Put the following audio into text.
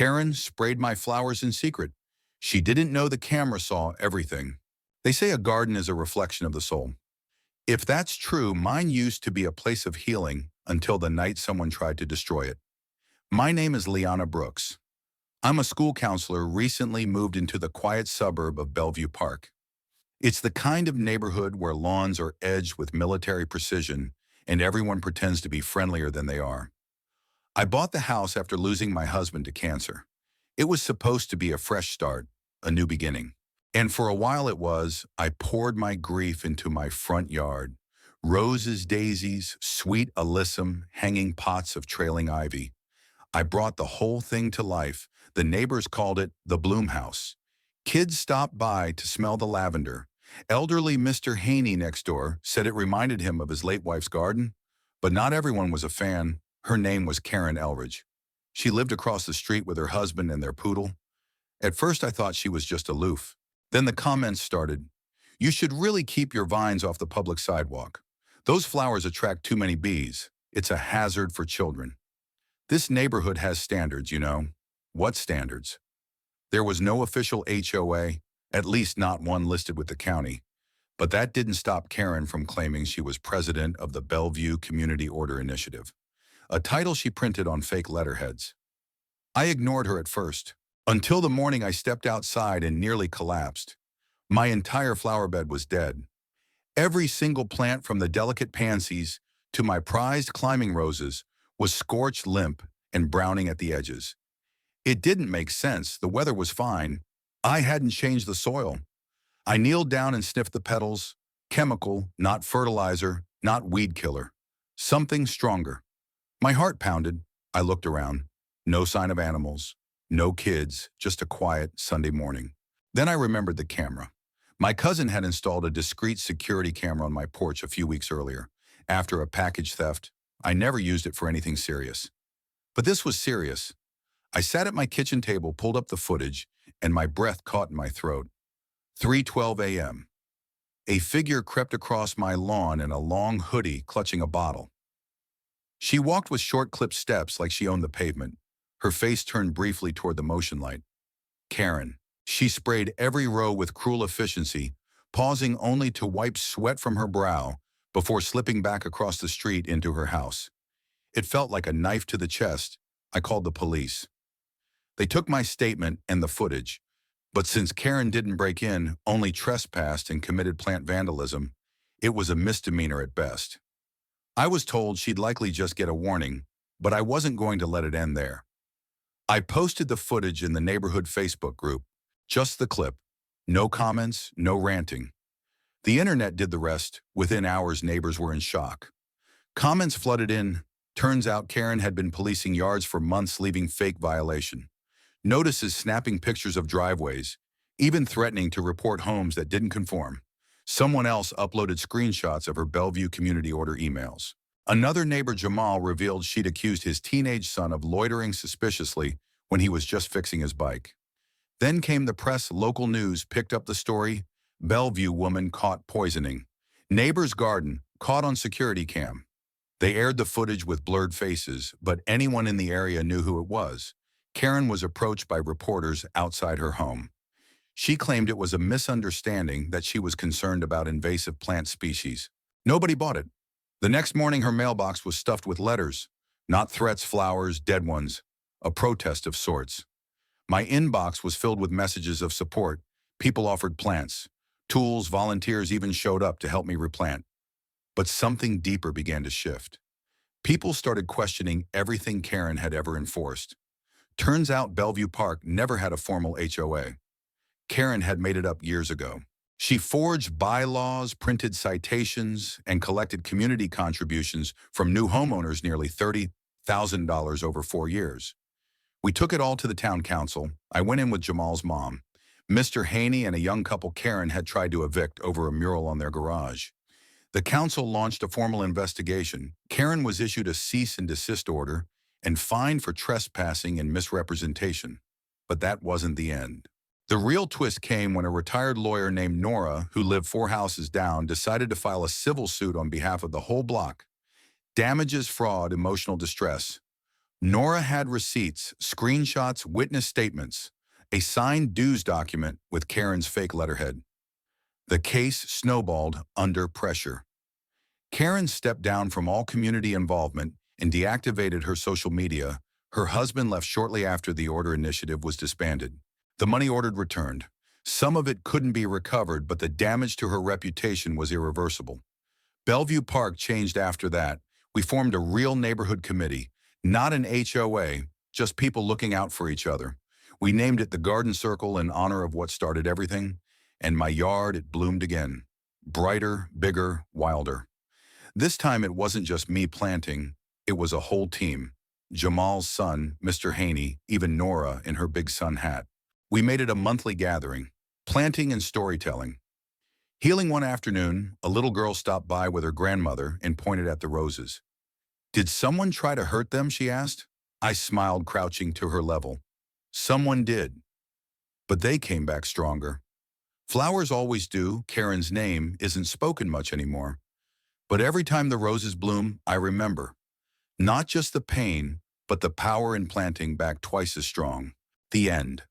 Karen sprayed my flowers in secret. She didn't know the camera saw everything. They say a garden is a reflection of the soul. If that's true, mine used to be a place of healing until the night someone tried to destroy it. My name is Liana Brooks. I'm a school counselor recently moved into the quiet suburb of Bellevue Park. It's the kind of neighborhood where lawns are edged with military precision and everyone pretends to be friendlier than they are. I bought the house after losing my husband to cancer. It was supposed to be a fresh start, a new beginning. And for a while it was. I poured my grief into my front yard. Roses, daisies, sweet alyssum, hanging pots of trailing ivy. I brought the whole thing to life. The neighbors called it the Bloom House. Kids stopped by to smell the lavender. Elderly Mr. Haney next door said it reminded him of his late wife's garden. But not everyone was a fan. Her name was Karen Elridge. She lived across the street with her husband and their poodle. At first I thought she was just aloof. Then the comments started. You should really keep your vines off the public sidewalk. Those flowers attract too many bees. It's a hazard for children. This neighborhood has standards, you know. What standards? There was no official HOA, at least not one listed with the county. But that didn't stop Karen from claiming she was president of the Bellevue Community Order Initiative, a title she printed on fake letterheads. I ignored her at first, until the morning I stepped outside and nearly collapsed. My entire flower bed was dead. Every single plant from the delicate pansies to my prized climbing roses was scorched limp and browning at the edges. It didn't make sense. The weather was fine. I hadn't changed the soil. I kneeled down and sniffed the petals. Chemical, not fertilizer, not weed killer. Something stronger. My heart pounded. I looked around. No sign of animals. No kids. Just a quiet Sunday morning. Then I remembered the camera. My cousin had installed a discreet security camera on my porch a few weeks earlier. After a package theft, I never used it for anything serious. But this was serious. I sat at my kitchen table, pulled up the footage, and my breath caught in my throat. 3:12 a.m. A figure crept across my lawn in a long hoodie, clutching a bottle. She walked with short clipped steps like she owned the pavement. Her face turned briefly toward the motion light. Karen. She sprayed every row with cruel efficiency, pausing only to wipe sweat from her brow before slipping back across the street into her house. It felt like a knife to the chest. I called the police. They took my statement and the footage, but since Karen didn't break in, only trespassed and committed plant vandalism, it was a misdemeanor at best. I was told she'd likely just get a warning, but I wasn't going to let it end there. I posted the footage in the neighborhood Facebook group, just the clip. No comments, no ranting. The internet did the rest. Within hours, neighbors were in shock. Comments flooded in. Turns out Karen had been policing yards for months, leaving fake violation. Notices snapping pictures of driveways, even threatening to report homes that didn't conform. Someone else uploaded screenshots of her Bellevue Community Order emails. Another neighbor, Jamal, revealed she'd accused his teenage son of loitering suspiciously when he was just fixing his bike. Then came the press. Local news picked up the story. Bellevue woman caught poisoning. Neighbor's garden caught on security cam. They aired the footage with blurred faces, but anyone in the area knew who it was. Karen was approached by reporters outside her home. She claimed it was a misunderstanding, that she was concerned about invasive plant species. Nobody bought it. The next morning, her mailbox was stuffed with letters. Not threats, flowers, dead ones. A protest of sorts. My inbox was filled with messages of support. People offered plants, tools, volunteers even showed up to help me replant. But something deeper began to shift. People started questioning everything Karen had ever enforced. Turns out Bellevue Park never had a formal HOA. Karen had made it up years ago. She forged bylaws, printed citations, and collected community contributions from new homeowners, nearly $30,000 over 4 years. We took it all to the town council. I went in with Jamal's mom. Mr. Haney and a young couple Karen had tried to evict over a mural on their garage. The council launched a formal investigation. Karen was issued a cease and desist order and fined for trespassing and misrepresentation. But that wasn't the end. The real twist came when a retired lawyer named Nora, who lived 4 houses down, decided to file a civil suit on behalf of the whole block. Damages, fraud, emotional distress. Nora had receipts, screenshots, witness statements, a signed dues document with Karen's fake letterhead. The case snowballed under pressure. Karen stepped down from all community involvement and deactivated her social media. Her husband left shortly after the order initiative was disbanded. The money ordered returned. Some of it couldn't be recovered, but the damage to her reputation was irreversible. Bellevue Park changed after that. We formed a real neighborhood committee, not an HOA, just people looking out for each other. We named it the Garden Circle in honor of what started everything, and my yard, it bloomed again. Brighter, bigger, wilder. This time it wasn't just me planting, it was a whole team. Jamal's son, Mr. Haney, even Nora in her big sun hat. We made it a monthly gathering, planting and storytelling. Healing one afternoon, a little girl stopped by with her grandmother and pointed at the roses. "Did someone try to hurt them?" she asked. I smiled, crouching to her level. "Someone did, but they came back stronger." Flowers always do. Karen's name isn't spoken much anymore. But every time the roses bloom, I remember. Not just the pain, but the power in planting back twice as strong. The end.